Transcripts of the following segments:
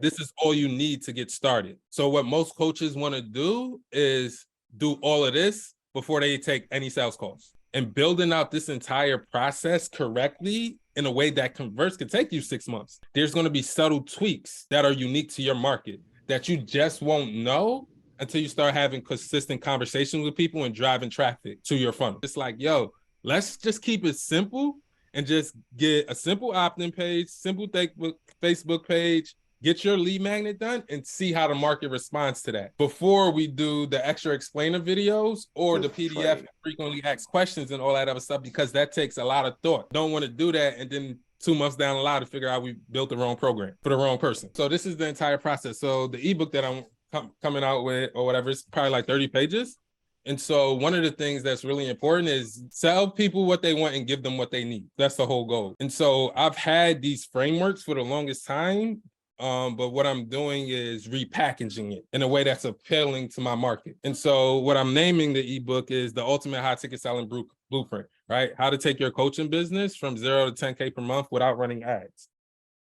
This is all you need to get started. So what most coaches want to do is do all of this before they take any sales calls. And building out this entire process correctly in a way that converts could take you 6 months. There's going to be subtle tweaks that are unique to your market that you just won't know until you start having consistent conversations with people and driving traffic to your funnel. It's like, yo, let's just keep it simple and just get a simple opt-in page, simple Facebook page, get your lead magnet done and see how the market responds to that before we do the extra explainer videos or the PDF frequently asked questions and all that other stuff, because that takes a lot of thought. Don't want to do that and then 2 months down the line to figure out we built the wrong program for the wrong person. So this is the entire process. So the ebook that I'm coming out with or whatever, it's probably like 30 pages. And so one of the things that's really important is sell people what they want and give them what they need. That's the whole goal. And so I've had these frameworks for the longest time, but what I'm doing is repackaging it in a way that's appealing to my market. And so what I'm naming the ebook is the Ultimate High Ticket Selling Blueprint, right? How to take your coaching business from 0 to 10K per month without running ads.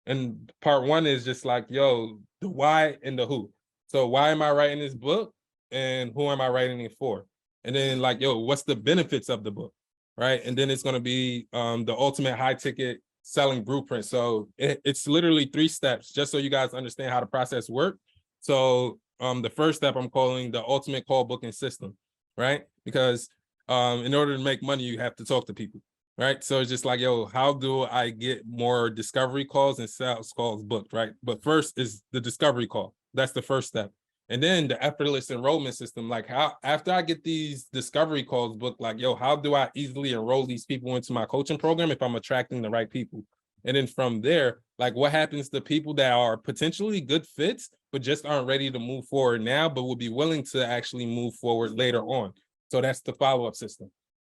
And part one is just like, yo, the why and the who. So why am I writing this book and who am I writing it for? And then like, yo, what's the benefits of the book, right? And then it's going to be the Ultimate High Ticket Selling Blueprint. So it's literally 3 steps just so you guys understand how the process works. So the first step I'm calling the Ultimate Call Booking System, right? Because in order to make money, you have to talk to people, right? So it's just like, yo, how do I get more discovery calls and sales calls booked, right? But first is the discovery call. That's the first step. And then the effortless enrollment system, like how, after I get these discovery calls booked, like, yo, how do I easily enroll these people into my coaching program if I'm attracting the right people? And then from there, like what happens to people that are potentially good fits, but just aren't ready to move forward now, but will be willing to actually move forward later on. So that's the follow-up system.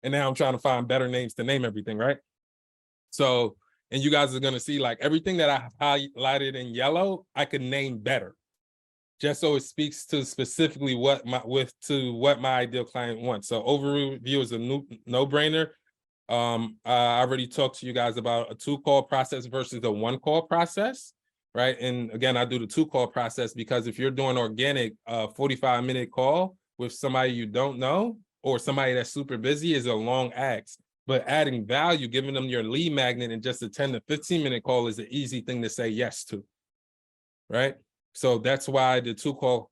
And now I'm trying to find better names to name everything, right? So, and you guys are going to see like everything that I highlighted in yellow, I could name better, just so it speaks to specifically what my ideal client wants. So overview is a no-brainer. I already talked to you guys about a 2-call process versus a 1-call process, right? And again, I do the 2-call process because if you're doing organic, 45-minute call with somebody you don't know or somebody that's super busy is a long ask. But adding value, giving them your lead magnet in just a 10 to 15-minute call is an easy thing to say yes to, right? So that's why the 2-call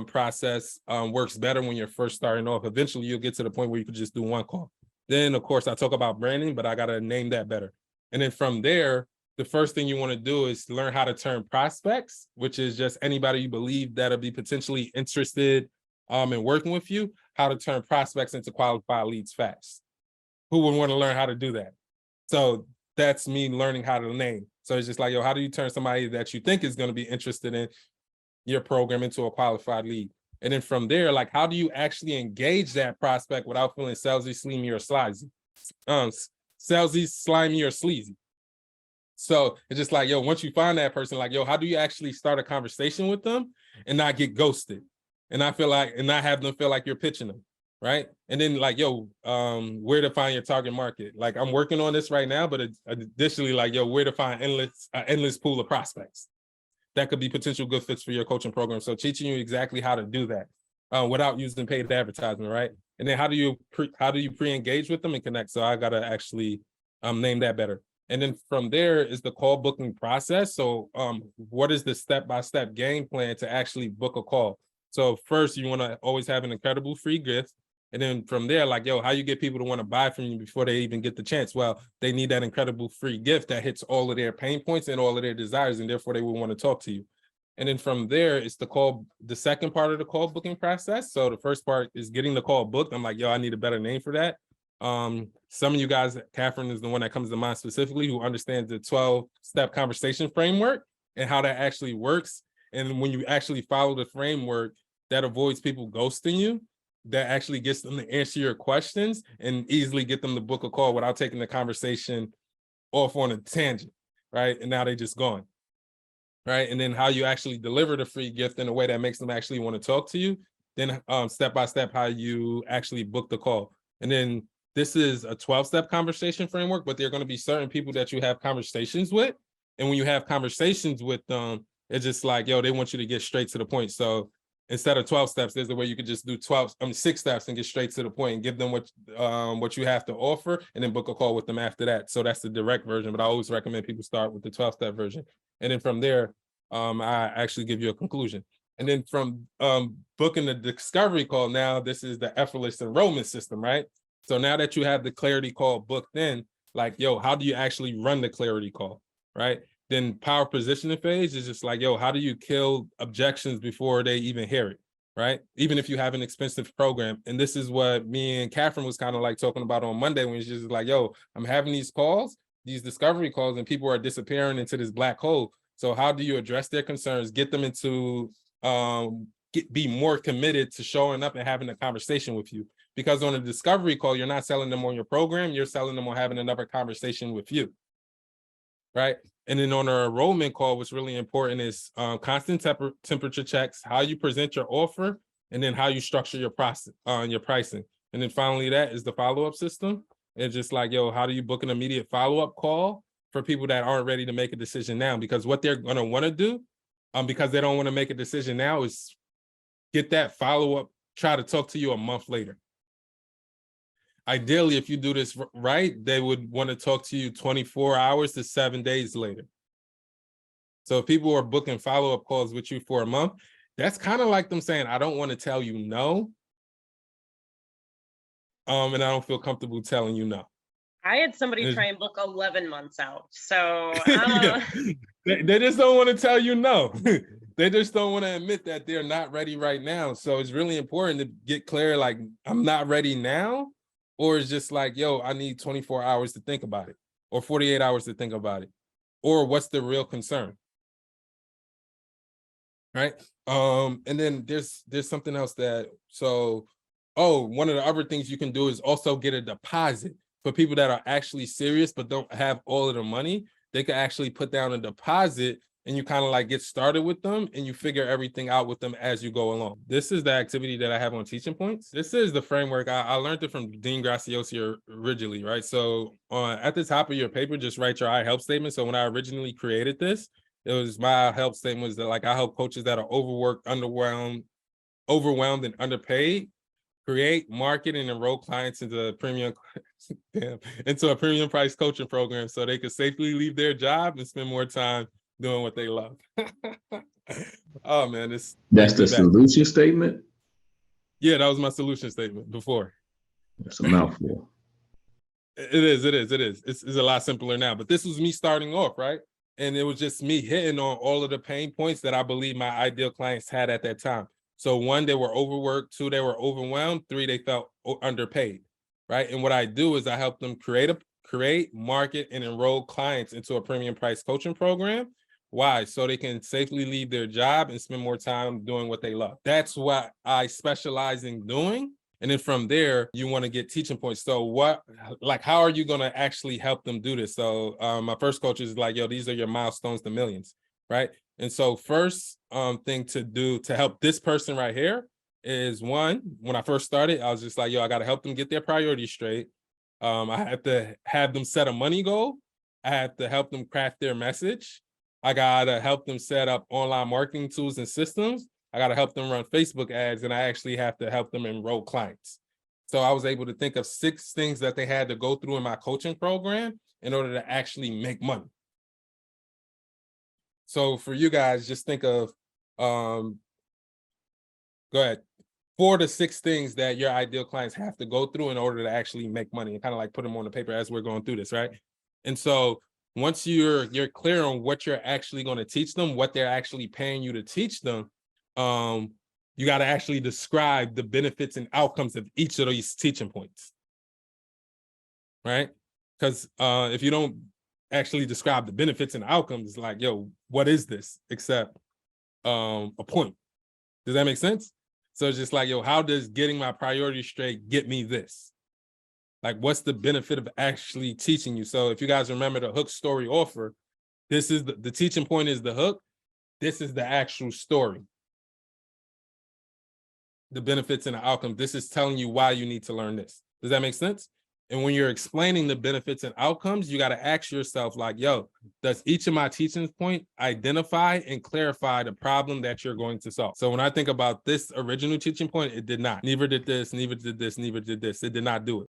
process works better when you're first starting off. Eventually, you'll get to the point where you could just do 1 call. Then, of course, I talk about branding, but I got to name that better. And then from there, the first thing you want to do is learn how to turn prospects, which is just anybody you believe that'll be potentially interested in working with you, how to turn prospects into qualified leads fast. Who would want to learn how to do that? So that's me learning how to name. So it's just like, yo, how do you turn somebody that you think is going to be interested in your program into a qualified lead? And then from there, like, how do you actually engage that prospect without feeling salesy, slimy, or sleazy? Salesy, slimy, or sleazy. So it's just like, yo, once you find that person, like, yo, how do you actually start a conversation with them and not get ghosted? And I feel like, and not have them feel like you're pitching them, right? And then like, yo, where to find your target market? Like, I'm working on this right now, but additionally, like, yo, where to find endless pool of prospects that could be potential good fits for your coaching program. So teaching you exactly how to do that without using paid advertisement, right? And then how do you pre-engage with them and connect? So I gotta actually name that better. And then from there is the call booking process. So what is the step-by-step game plan to actually book a call? So first, you wanna always have an incredible free gift. And then from there, like, yo, how you get people to want to buy from you before they even get the chance? Well, they need that incredible free gift that hits all of their pain points and all of their desires, and therefore they will want to talk to you. And then from there, it's the second part of the call booking process. So the first part is getting the call booked. I'm like, yo, I need a better name for that. Some of you guys, Catherine is the one that comes to mind specifically, who understands the 12-step conversation framework and how that actually works. And when you actually follow the framework, that avoids people ghosting you. That actually gets them to answer your questions and easily get them to book a call without taking the conversation off on a tangent, right? And now they just gone, right? And then how you actually deliver the free gift in a way that makes them actually want to talk to you. Then step by step, how you actually book the call. And then this is a 12-step conversation framework, but there are going to be certain people that you have conversations with. And when you have conversations with them, It's just like, yo, they want you to get straight to the point. So instead of 12 steps, there's a way you could just do 6 steps and get straight to the point and give them what you have to offer, and then book a call with them after that. So that's the direct version, but I always recommend people start with the 12-step version. And then from there, I actually give you a conclusion. And then from booking the discovery call, now this is the effortless enrollment system, right? So now that you have the clarity call booked in, like, yo, how do you actually run the clarity call, right? Then power positioning phase is just like, yo, how do you kill objections before they even hear it, right? Even if you have an expensive program. And this is what me and Catherine was kind of like talking about on Monday, when she's just like, yo, I'm having these calls, these discovery calls, and people are disappearing into this black hole. So how do you address their concerns, get them into, be more committed to showing up and having a conversation with you? Because on a discovery call, you're not selling them on your program, you're selling them on having another conversation with you, right? And then on our enrollment call, what's really important is constant temperature checks, how you present your offer, and then how you structure your process, your pricing. And then finally, that is the follow-up system. It's just like, yo, how do you book an immediate follow-up call for people that aren't ready to make a decision now? Because what they're gonna wanna do, because they don't wanna make a decision now, is get that follow-up, try to talk to you a month later. Ideally, if you do this right, they would want to talk to you 24 hours to 7 days later. So if people are booking follow-up calls with you for a month, that's kind of like them saying, I don't want to tell you no. And I don't feel comfortable telling you no. I had somebody try and book 11 months out. So yeah. They just don't want to tell you no. They just don't want to admit that they're not ready right now. So it's really important to get clear, like, I'm not ready now. Or it's just like, yo, I need 24 hours to think about it, or 48 hours to think about it. Or what's the real concern? Right. And then there's something else that, so, one of the other things you can do is also get a deposit for people that are actually serious but don't have all of the money. They can actually put down a deposit, and you kind of like get started with them, and you figure everything out with them as you go along. This is the activity that I have on Teaching Points. This is the framework. I learned it from Dean Graziosi originally, right? So at the top of your paper, just write your I help statement. So when I originally created this, it was my help statement was that, like, I help coaches that are overworked, overwhelmed, and underpaid create, market, and enroll clients into a premium price coaching program so they could safely leave their job and spend more time doing what they love. Oh man, that's the solution statement. Yeah, that was my solution statement before. It's a mouthful. It is. It's a lot simpler now, but this was me starting off, right? And it was just me hitting on all of the pain points that I believe my ideal clients had at that time. So 1, they were overworked. 2, they were overwhelmed. 3, they felt underpaid, right? And what I do is I help them create, market, and enroll clients into a premium price coaching program. Why? So they can safely leave their job and spend more time doing what they love. That's what I specialize in doing. And then from there, you want to get teaching points. So how are you going to actually help them do this? So my first coach is like, yo, these are your milestones to millions, right? And so first thing to do to help this person right here is, 1, when I first started, I was just like, yo, I got to help them get their priorities straight. I have to have them set a money goal. I have to help them craft their message. I got to help them set up online marketing tools and systems. I got to help them run Facebook ads, and I actually have to help them enroll clients. So I was able to think of 6 things that they had to go through in my coaching program in order to actually make money. So for you guys, just think of, go ahead, 4 to 6 things that your ideal clients have to go through in order to actually make money, and kind of like put them on the paper as we're going through this, right? And so once you're clear on what you're actually going to teach them, what they're actually paying you to teach them, you got to actually describe the benefits and outcomes of each of these teaching points, right? Because if you don't actually describe the benefits and outcomes, like, yo, what is this except a point? Does that make sense? So it's just like, yo, how does getting my priorities straight get me this? Like, what's the benefit of actually teaching you? So if you guys remember the hook story offer, this is the teaching point is the hook. This is the actual story. The benefits and the outcome. This is telling you why you need to learn this. Does that make sense? And when you're explaining the benefits and outcomes, you got to ask yourself like, yo, does each of my teaching point identify and clarify the problem that you're going to solve? So when I think about this original teaching point, it did not. Neither did this, neither did this, neither did this. It did not do it.